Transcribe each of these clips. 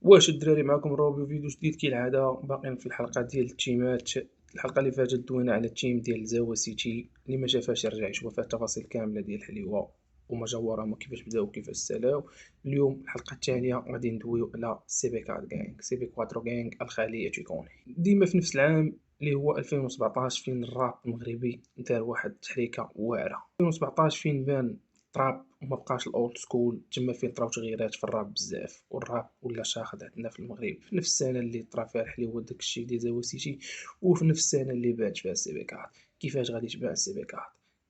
واش الدراري معكم روبي فيديو جديد كالعادة باقيين في الحلقة ديال التيمات. الحلقة اللي فاتت دوينا على التيم ديال زاوا سيتي، اللي ما شافهاش يرجع يشوف فيها التفاصيل كاملة ديال حليوة وما جا وراهم كيفاش بداو وكيفاش سالاو. اليوم الحلقة الثانية غادي ندويو على سي بي 4 غانغ، سي بي 4 غانغ الخلية تيكوني ديما في نفس العام اللي هو 2017، فين الراب المغربي دار واحد التحريكة واعرة. 2017 فين بان التراب وما بقاش الاولد سكول، تما فين طراو تغييرات في الراب بزاف، والراب ولا شاخد عندنا في المغرب في نفس السنه اللي طرا فيها الحليوه داكشي ديال زاوا سيتي، وفي نفس السنه اللي بانت فيها سي بي كات. كيفاش غادي تبان سي بي كات؟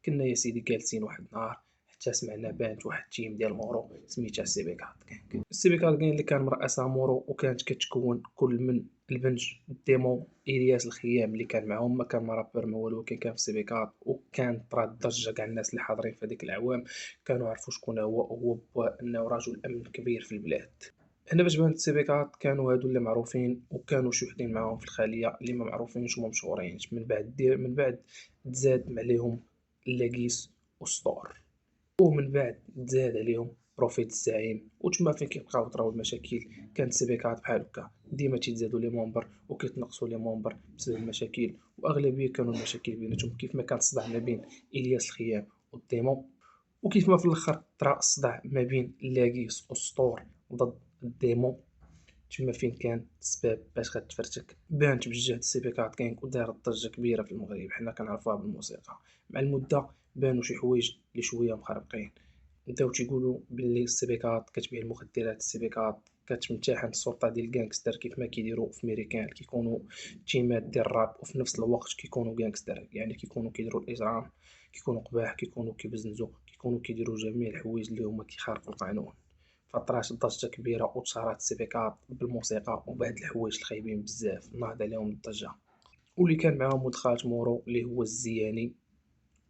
كنا يا سيدي جالسين واحد النهار حتى سمعنا بانت واحد التيم ديال مورو سميتها سي بي كات. السي بي كات اللي كان مرأسها مورو، وكانت كتكون كل من البنج ديمو الياس الخيام اللي كان معاهم، ما كان ما رابر ما والو، كان في سي بي كات. وكان طرا الضجه كاع الناس اللي حاضرين في هذيك الاعوام كانوا عرفوا شكون هو انه رجل امن كبير في البلاد. هنا باش بانت سي بي كات كانوا هادو اللي معروفين، وكانوا شي وحدين معاهم في الخليه اللي ما معروفينش وما مشهورينش. من بعد تزاد عليهم لاكيس وسطور، ومن بعد تزاد عليهم بروفيت الزعيم. وتما فين كيبقاو طراو المشاكل، كانت سيبيكات بحال هكا ديما تيتزادوا لي مونبر وكيتنقصوا لي مونبر بسبب المشاكل، واغلبيه كانوا المشاكل بيناتهم، كيف ما كان الصداع ما بين الياس الخيام والديمو، وكيف ما في الاخر طرا الصداع ما بين لاكيس والسطور ضد الديمو. تما فين كان السباب باش غتفرتك بانت بجهد سي بي كات كينغ ودارت ضجه كبيره في المغرب. حنا كنعرفوها بالموسيقى. مع المده بانوا شي حوايج اللي شويه مخربقين، بداو تيقولوا باللي السيبيكات كتبيع المخدرات، السيبيكات كتمتحن السلطه ديال الغانغستر كيف ما كيديروا في ميريكان، كيكونوا تيمات ديال الراب وفي نفس الوقت كيكونوا غانغستر، يعني كيكونوا كيديروا الاجرام، كيكونوا قباح، كيكونوا كيبزنزوا، كيكونوا كيديروا جميع الحوايج اللي هما كيخالفوا القانون. فطرات ضجه كبيره وتشهرت السيبيكات بالموسيقى وبهاد الحوايج الخايبين بزاف ناض عليهم الضجه. واللي كان معاهم ولد خالت مورو اللي هو الزياني.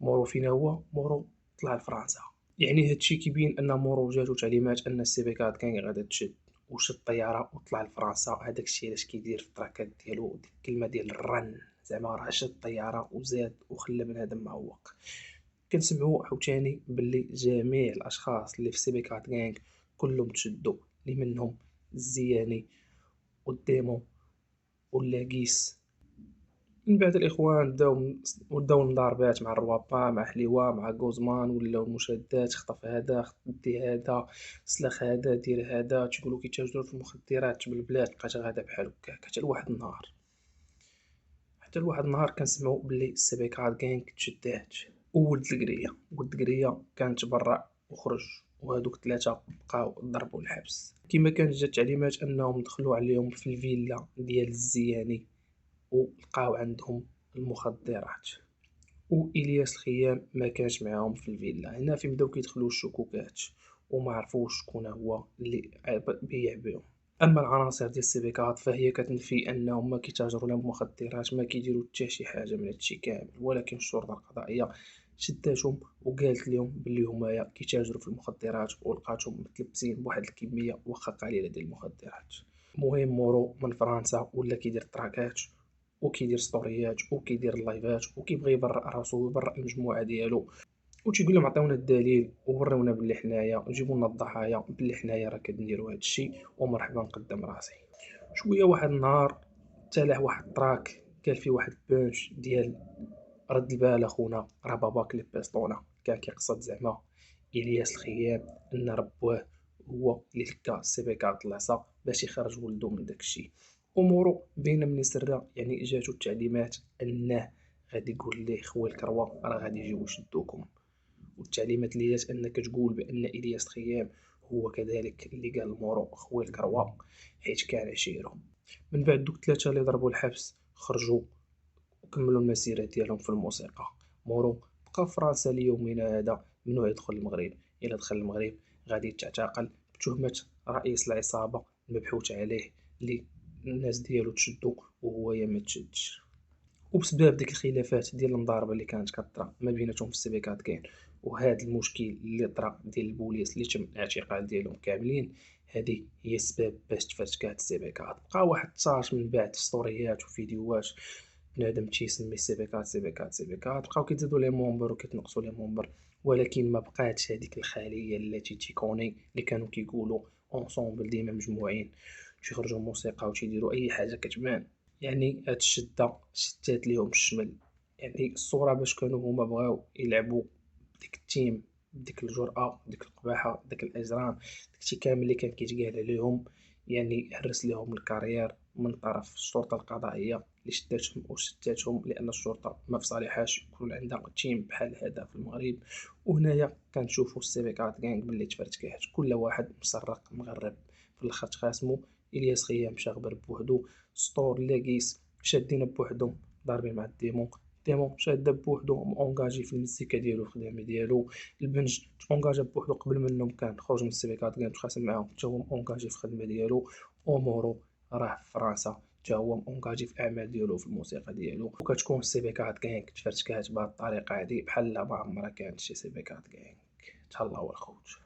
مورو فينا هو مورو طلع لفرنسا. يعني هادشي كيبين ان مورو جاتو تعليمات ان السيبيكات كان غادا تشد، وشد الطياره وطلع لفرنسا. هذاك الشيء علاش كيدير في التراكات ديالو ديك الكلمه ديال الرن، زعما راه شد الطياره وزاد وخلى بنادم معوق. كنسمعوا عاوتاني باللي جميع الاشخاص اللي في سيبيكات غانغ كلهم تشدوا، اللي منهم الزياني والديمو واللاكيس. من بعد الاخوان بداو المضاربات مع الروابا، مع حليوه، مع غوزمان، ولاو المشادات، خطف هذا دي هذا، سلخ هذا دير هذا، تيقولوا كيتاجروا في المخدرات بالبلاد. بقات غادا بحال هكاك حتى لواحد النهار كنسمعوا باللي السبيكات كانت تشدات. وولد القريه، ولد القريه كان تبرع وخرج، وهادوك ثلاثه بقاو ضربوا الحبس. كما كانت جات تعليمات انهم دخلوا عليهم في الفيلا ديال الزياني ولقاو عندهم المخدرات، وإلياس الخيام ما كانش معاهم في الفيلا. هنا فين بداو كيدخلوا الشكوكات وما عرفوش شكون هو اللي بيع بهم. اما العناصر ديال السيبيكات فهي كتنفي انهم ما كيتاجروا لا بمخدرات، ما كيديروا حتى شي حاجه من هادشي كامل. ولكن الشرطه القضائيه شداتهم وقالت لهم باللي هما كيتاجروا في المخدرات، ولقاتهم متلبسين بواحد الكميه واخا قليله ديال المخدرات. المهم مورو من فرنسا ولا كيدير تراكات وكيدير ستوريات وكيدير اللايفات وكيبغي يبرئ راسو ويبرئ المجموعه ديالو، وتيقول لهم عطيونا الدليل وورونا باللي حنايا، جيبوا لنا الضحايا باللي حنايا راه كنديروا هذا الشيء ومرحبا نقدم راسي. شويه واحد النهار تلاح واحد التراك قال فيه واحد البونش ديال رد البال اخونا راه باباك لي بيستونا، كان كيقصد زعما الياس الخيام ان ربوه هو اللي فكا السي بي كارت العصا باش يخرج ولدو من داكشي. امورو بين من سرة، يعني جاتو التعليمات انه غادي يقول ليه خويا الكروه راه غادي يجيو يشدوكم، والتعليمات اللي جات انك تقول بان الياس الخيام هو كذلك اللي قال مورو خويا الكروه حيت كان عشيرو. من بعد دوك ثلاثه اللي ضربوا الحبس خرجوا وكملوا المسيرة ديالهم في الموسيقى. مورو بقى في فرنسا ليومنا هذا، ممنوع يدخل المغرب. إلا دخل المغرب غادي يتعتقل بتهمة رئيس العصابة المبحوث عليه، اللي الناس ديالو تشدو وهو ما تشدش. وبسبب ديك الخلافات ديال المضاربه اللي كانت كطرا ما بيناتهم في السيبيكات كاين، وهذا المشكل اللي طرا ديال البوليس اللي تم الاعتقال ديالهم كاملين، هذه هي السبب باش تفرتكات السيبيكات. بقى واحد التاش من بعد ستوريات وفيديوهات بنادم تيسمي السيبيكات سيبيكات، بقاو كيزيدوا لي مونبر وكيتنقصوا لي مونبر، ولكن ما بقاتش هذيك الخليه التي تيكوني اللي كانوا كيقولوا اونصومبل ديما مجموعين. تيخرجوا موسيقى وتيديروا اي حاجه كتبان. يعني هاد الشده شتات ليهم الشمل. يعني الصوره باش كانوا هما بغاو يلعبوا بديك التيم، بديك الجرأة، ديك القباحة، داك الإجرام، داكشي كامل اللي كان كيتقال عليهم. يعني هرس ليهم الكارير من طرف الشرطة القضائية اللي شداتهم وشتاتهم، لأن الشرطة ما في صالحهاش يكون عندها تيم بحال هذا في المغرب. وهنايا كنشوفوا السيبيكات كانغ باللي تفرتكات، كل واحد مسرق مغرب في الاخر خاسمو. الياس خيام مشى غبر بوحدو، سطور لاقيس شادين بوحدهم ضاربين مع الديمون شاده بوحدو اونغاجي في المزيكا ديالو الخدامه ديالو. البنج اونغاجا بوحدو قبل منهم، كان خرج من السيبيكات كان تخاسم معاهم حتى هو اونغاجي في الخدمه ديالو. اومورو راه في فرنسا حتى هو اونغاجي في الاعمال ديالو في الموسيقى ديالو. وكتكون السيبيكات كانغ تفرتكات بهذه الطريقه هذه بحال ما عمرها كانت شي سيبيكات كانغ. تهلاو الخوت.